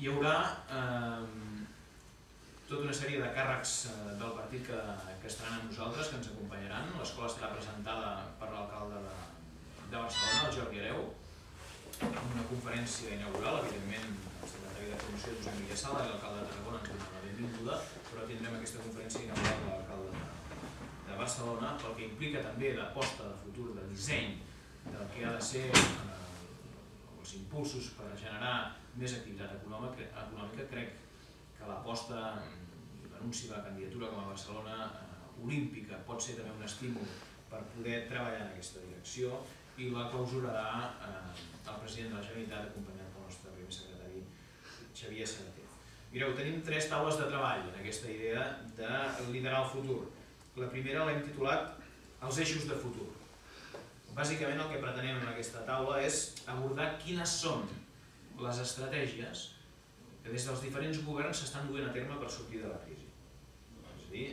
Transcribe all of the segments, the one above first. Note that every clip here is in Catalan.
Hi haurà tota una sèrie de càrrecs del partit que estaran amb nosaltres, que ens acompanyaran. L'escola estarà presentada per l'alcalde de Barcelona, el Jordi Hereu, amb una conferència inaugural. Evidentment, el secretari de Promoció, Josep Miguel Sala, i l'alcalde de Tarragona ens donen la benvinguda, però tindrem aquesta conferència inaugural de l'alcalde de Barcelona, pel que implica també d'aposta de futur, de disseny del que ha de ser els impulsos per generar més activitat econòmica. Crec que l'aposta i l'anunci de la candidatura com a Barcelona olímpica pot ser també un estímul per poder treballar en aquesta direcció, i la clausurarà el president de la Generalitat, acompanyat pel nostre primer secretari Xavier Sabater. Mireu, tenim 3 taules de treball en aquesta idea de liderar el futur. La primera l'hem titulat Els eixos de futur. Bàsicament el que pretenem en aquesta taula és abordar quines són les estratègies que des dels diferents governs s'estan duent a terme per sortir de la crisi. És a dir,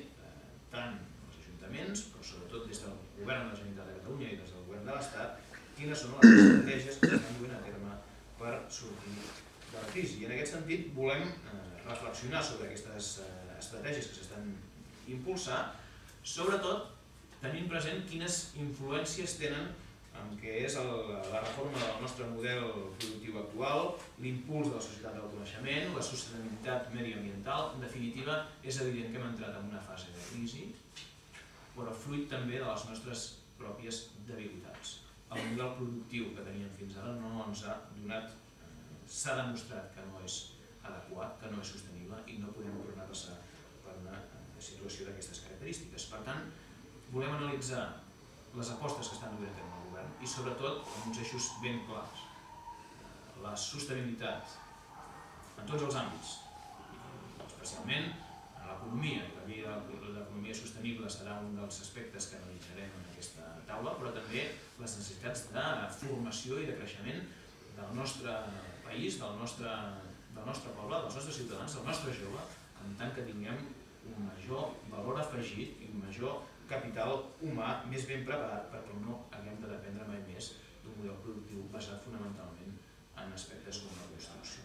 tant els ajuntaments, però sobretot des del govern de la Generalitat de Catalunya i des del govern de l'Estat, quines són les estratègies que s'estan duent a terme per sortir de la crisi. I en aquest sentit volem reflexionar sobre aquestes estratègies que s'estan impulsant, sobretot tenint present quines influències tenen en què és la reforma del nostre model productiu actual, l'impuls de la societat del coneixement, la sostenibilitat mediambiental. En definitiva, és evident que hem entrat en una fase de crisi, però fruit també de les nostres pròpies debilitats. El model productiu que teníem fins ara no ens ha donat, s'ha demostrat que no és adequat, que no és sostenible, i no podem tornar a passar per una situació d'aquestes característiques. Per tant, volem analitzar les apostes que estan duent a terme el govern i sobretot amb uns eixos ben clars. La sostenibilitat en tots els àmbits, especialment en l'economia, i la llei de l'economia sostenible serà un dels aspectes que analitzarem en aquesta taula, però també les necessitats de formació i de creixement del nostre país, del nostre poble, dels nostres ciutadans, del nostre jove, en tant que tinguem un major valor afegit i un major capital humà més ben preparat perquè no haguem de dependre mai més d'un model productiu basat fonamentalment en aspectes com la construcció.